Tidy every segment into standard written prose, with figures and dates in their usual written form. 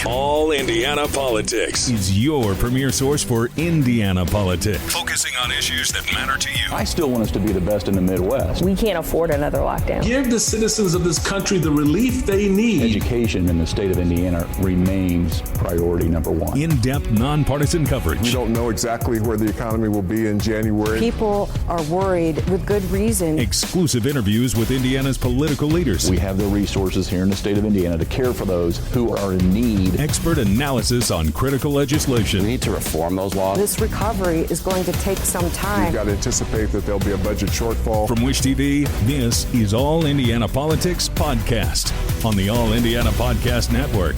All Indiana Politics is your premier source for Indiana politics, focusing on issues that matter to you. I still want us to be the best in the Midwest. We can't afford another lockdown. Give the citizens of this country the relief they need. Education in the state of Indiana remains priority number one. In-depth, nonpartisan coverage. We don't know exactly where the economy will be in January. People are worried with good reason. Exclusive interviews with Indiana's political leaders. We have the resources here in the state of Indiana to care for those who are in need. Expert analysis on critical legislation. We need to reform those laws. This recovery is going to take some time. We've got to anticipate that there'll be a budget shortfall. From Wish TV, this is All Indiana Politics Podcast on the All Indiana Podcast Network.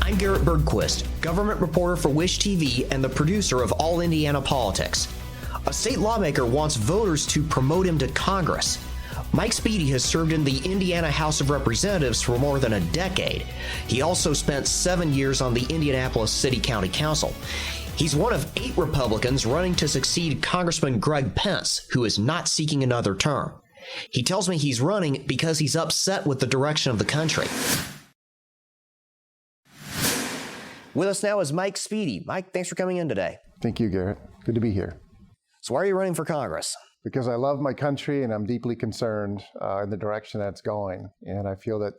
I'm Garrett Bergquist, government reporter for Wish TV and the producer of All Indiana Politics. A state lawmaker wants voters to promote him to Congress. Mike Speedy has served in the Indiana House of Representatives for more than a decade. He also spent 7 years on the Indianapolis City-County Council. He's one of 8 Republicans running to succeed Congressman Greg Pence, who is not seeking another term. He tells me he's running because he's upset with the direction of the country. With us now is Mike Speedy. Mike, thanks for coming in today. Thank you, Garrett. Good to be here. So why are you running for Congress? Because I love my country and I'm deeply concerned in the direction that's going. And I feel that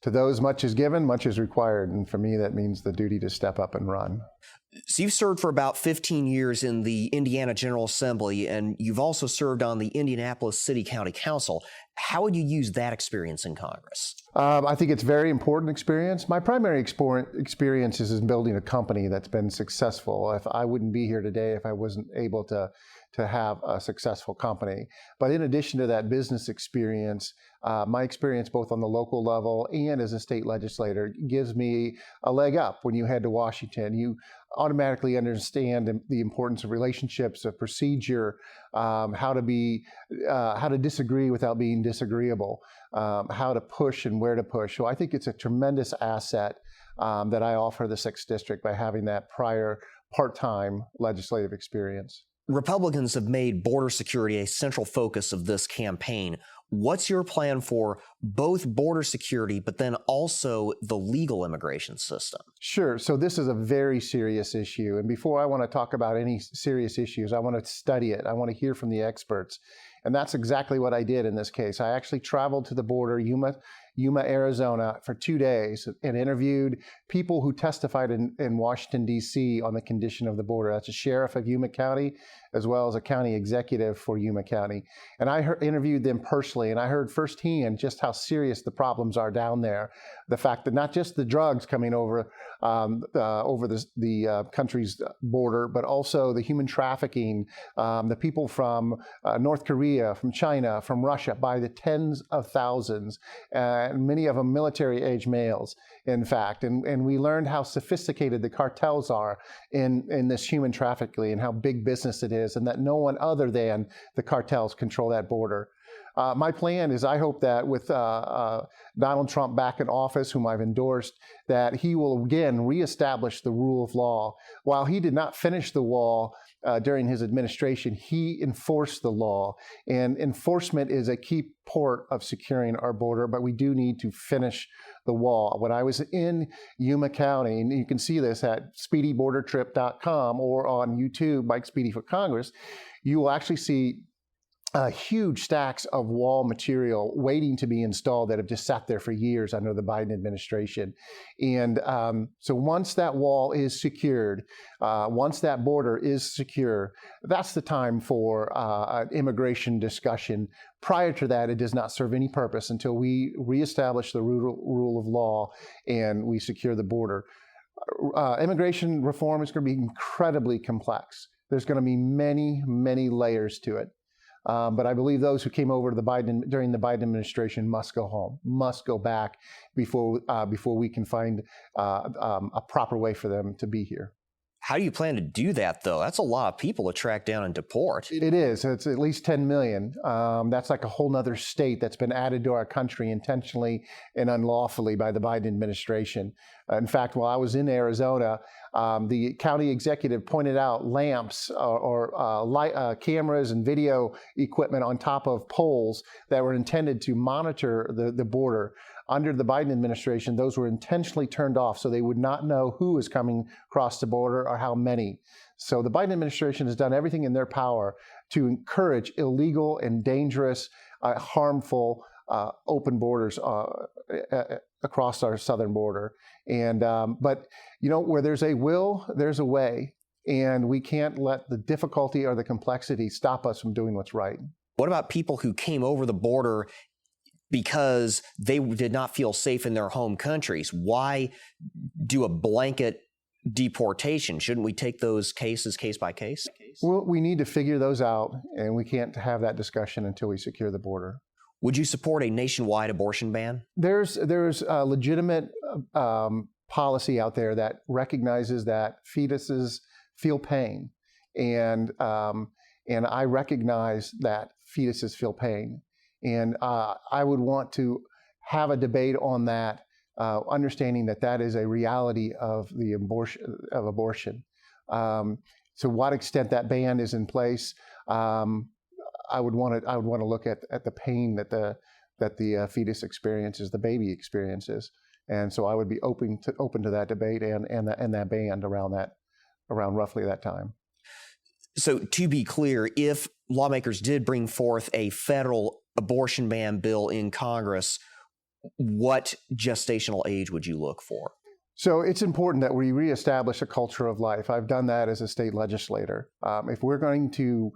to those much is given, much is required. And for me, that means the duty to step up and run. So you've served for about 15 years in the Indiana General Assembly, and you've also served on the Indianapolis City-County Council. How would you use that experience in Congress? I think it's a very important experience. My primary experience is in building a company that's been successful. If I wouldn't be here today if I wasn't able to have a successful company. But in addition to that business experience, my experience both on the local level and as a state legislator gives me a leg up when you head to Washington. You automatically understand the importance of relationships, of procedure, how to disagree without being disagreeable, how to push and where to push. So I think it's a tremendous asset that I offer the 6th District by having that prior part-time legislative experience. Republicans have made border security a central focus of this campaign. What's your plan for both border security, but then also the legal immigration system? Sure. So this is a very serious issue. And before I want to talk about any serious issues, I want to study it. I want to hear from the experts. And that's exactly what I did in this case. I actually traveled to the border, Yuma, Arizona, for 2 days and interviewed people who testified in Washington, D.C. on the condition of the border. That's a sheriff of Yuma County, as well as a county executive for Yuma County. And I interviewed them personally, and I heard firsthand just how serious the problems are down there. The fact that not just the drugs coming over the country's border, but also the human trafficking, the people from North Korea, from China, from Russia, by the tens of thousands, and many of them military-age males, in fact. And we learned how sophisticated the cartels are in this human trafficking and how big business it is, and that no one other than the cartels control that border. My plan is I hope that with Donald Trump back in office, whom I've endorsed, that he will again reestablish the rule of law. While he did not finish the wall during his administration, he enforced the law. And enforcement is a key part of securing our border, but we do need to finish the wall. When I was in Yuma County, and you can see this at speedybordertrip.com or on YouTube, Mike Speedy for Congress, you will actually see huge stacks of wall material waiting to be installed that have just sat there for years under the Biden administration. And so once that wall is secured, once that border is secure, that's the time for an immigration discussion. Prior to that, it does not serve any purpose until we reestablish the rule of law and we secure the border. Immigration reform is going to be incredibly complex. There's going to be many, many layers to it. But I believe those who came over to during the Biden administration must go home, must go back before we can find a proper way for them to be here. How do you plan to do that, though? That's a lot of people to track down and deport. It is. It's at least 10 million. That's like a whole nother state that's been added to our country intentionally and unlawfully by the Biden administration. In fact, while I was in Arizona, the county executive pointed out lamps or cameras and video equipment on top of poles that were intended to monitor the border. Under the Biden administration, those were intentionally turned off so they would not know who is coming across the border or how many. So the Biden administration has done everything in their power to encourage illegal and dangerous, harmful open borders across our southern border. And but where there's a will, there's a way, and we can't let the difficulty or the complexity stop us from doing what's right. What about people who came over the border because they did not feel safe in their home countries? Why do a blanket deportation? Shouldn't we take those cases case by case? Well, we need to figure those out, and we can't have that discussion until we secure the border. Would you support a nationwide abortion ban? There's a legitimate policy out there that recognizes that fetuses feel pain, and I recognize that fetuses feel pain, and I would want to have a debate on that, understanding that that is a reality of the abortion. To what extent that ban is in place, I would want to look at the pain that the fetus experiences, the baby experiences, and so I would be open to that debate and that ban around roughly that time. So to be clear, if lawmakers did bring forth a federal abortion ban bill in Congress, what gestational age would you look for? So it's important that we reestablish a culture of life. I've done that as a state legislator. If we're going to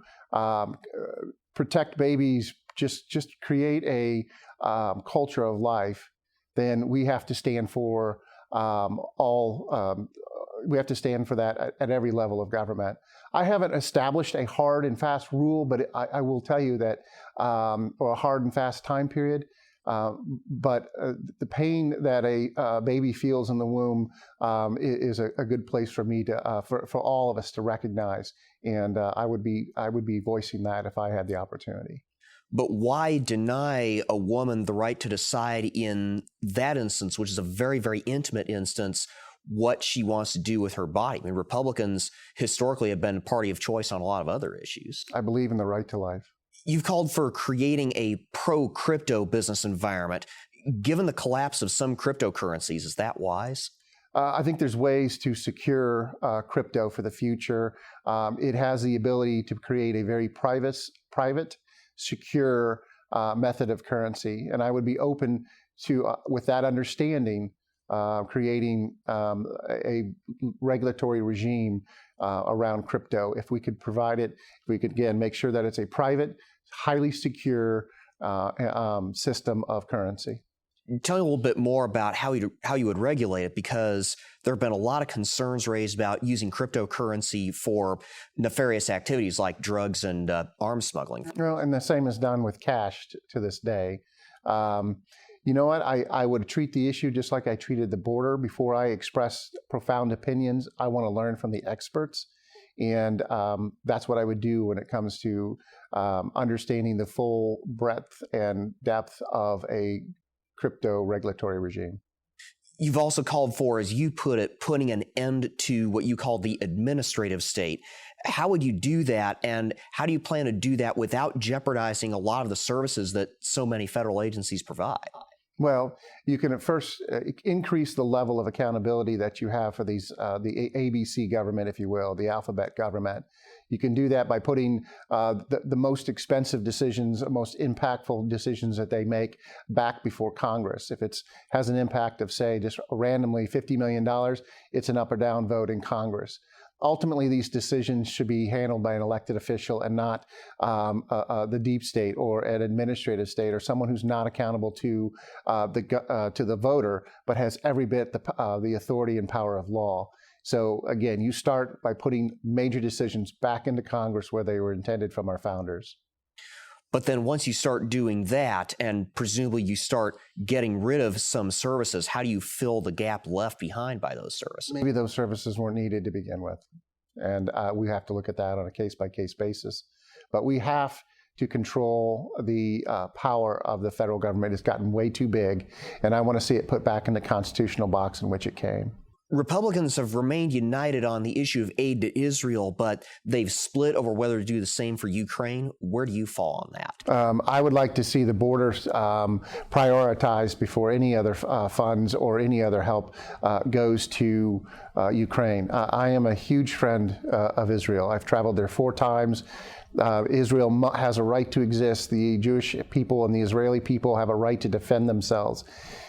protect babies, just create a culture of life, then we have to stand for we have to stand for that at every level of government. I haven't established a hard and fast rule, but I will tell you that, or a hard and fast time period. But the pain that a baby feels in the womb is a good place for me for all of us to recognize, and I would be voicing that if I had the opportunity. But why deny a woman the right to decide in that instance, which is a very, very intimate instance, what she wants to do with her body? I mean, Republicans historically have been a party of choice on a lot of other issues. I believe in the right to life. You've called for creating a pro-crypto business environment. Given the collapse of some cryptocurrencies, is that wise? I think there's ways to secure crypto for the future. It has the ability to create a very private, secure method of currency. And I would be open to, with that understanding, creating a regulatory regime around crypto. If we could provide it, if we could, again, make sure that it's a private, highly secure system of currency. Tell me a little bit more about how you would regulate it, because there have been a lot of concerns raised about using cryptocurrency for nefarious activities like drugs and arms smuggling. Well, and the same is done with cash to this day. You know what? I would treat the issue just like I treated the border. Before I express profound opinions, I want to learn from the experts. And that's what I would do when it comes to understanding the full breadth and depth of a crypto regulatory regime. You've also called for, as you put it, putting an end to what you call the administrative state. How would you do that, and how do you plan to do that without jeopardizing a lot of the services that so many federal agencies provide? Well, you can at first increase the level of accountability that you have for these the ABC government, if you will, the alphabet government. You can do that by putting the most expensive decisions, most impactful decisions that they make back before Congress. If it has an impact of, say, just randomly $50 million, it's an up or down vote in Congress. Ultimately, these decisions should be handled by an elected official and not the deep state or an administrative state or someone who's not accountable to the voter, but has every bit the authority and power of law. So again, you start by putting major decisions back into Congress where they were intended from our founders. But then once you start doing that, and presumably you start getting rid of some services, how do you fill the gap left behind by those services? Maybe those services weren't needed to begin with. And we have to look at that on a case-by-case basis. But we have to control the power of the federal government. It's gotten way too big, and I want to see it put back in the constitutional box in which it came. Republicans have remained united on the issue of aid to Israel, but they've split over whether to do the same for Ukraine. Where do you fall on that? I would like to see the borders prioritized before any other funds or any other help goes to Ukraine. I am a huge friend of Israel. I've traveled there 4 times. Israel has a right to exist. The Jewish people and the Israeli people have a right to defend themselves.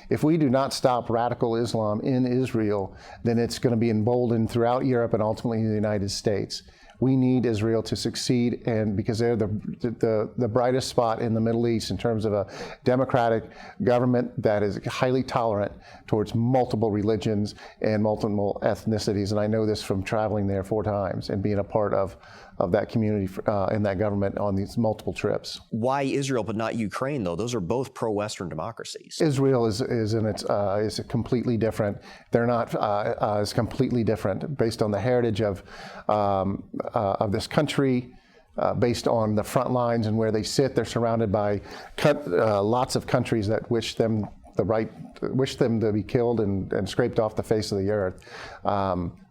If we do not stop radical Islam in Israel, then it's going to be emboldened throughout Europe and ultimately the United States. We need Israel to succeed, and because they're the brightest spot in the Middle East in terms of a democratic government that is highly tolerant towards multiple religions and multiple ethnicities. And I know this from traveling there 4 times and being a part of that community and that government on these multiple trips. Why Israel but not Ukraine, though? Those are both pro-Western democracies. Israel is completely different. They're not is completely different based on the heritage of this country. Based on the front lines and where they sit, they're surrounded by lots of countries that wish them to be killed and scraped off the face of the earth.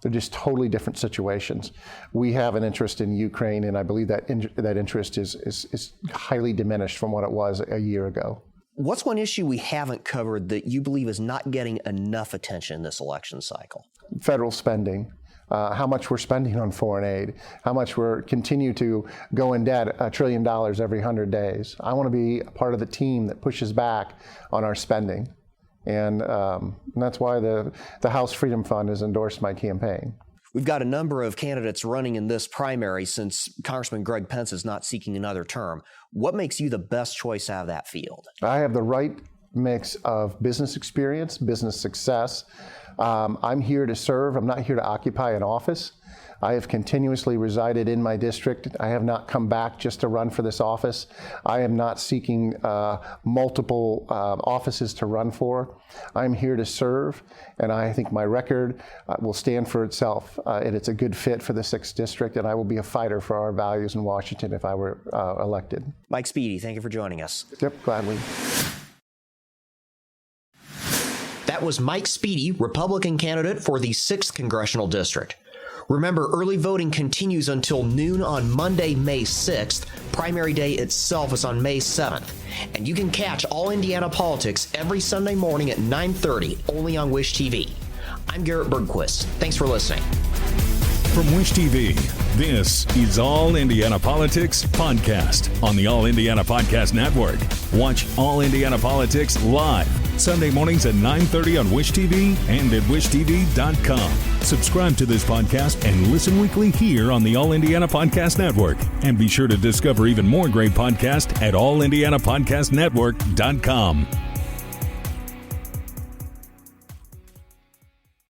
They're just totally different situations. We have an interest in Ukraine, and I believe that interest is highly diminished from what it was a year ago. What's one issue we haven't covered that you believe is not getting enough attention in this election cycle? Federal spending. How much we're spending on foreign aid, how much we're continue to go in debt, $1 trillion every 100 days. I want to be a part of the team that pushes back on our spending. And that's why the House Freedom Fund has endorsed my campaign. We've got a number of candidates running in this primary since Congressman Greg Pence is not seeking another term. What makes you the best choice out of that field? I have the right mix of business experience, business success. I'm here to serve. I'm not here to occupy an office. I have continuously resided in my district. I have not come back just to run for this office. I am not seeking multiple offices to run for. I'm here to serve, and I think my record will stand for itself, and it's a good fit for the 6th District, and I will be a fighter for our values in Washington if I were elected. Mike Speedy, thank you for joining us. Yep, gladly. That was Mike Speedy, Republican candidate for the 6th Congressional District. Remember, early voting continues until noon on Monday, May 6th. Primary day itself is on May 7th. And you can catch All Indiana Politics every Sunday morning at 9:30, only on Wish TV. I'm Garrett Bergquist. Thanks for listening. From Wish TV, this is All Indiana Politics Podcast on the All Indiana Podcast Network. Watch All Indiana Politics live Sunday mornings at 9:30 on Wish TV and at wishtv.com. Subscribe to this podcast and listen weekly here on the All Indiana Podcast Network. And be sure to discover even more great podcasts at allindianapodcastnetwork.com.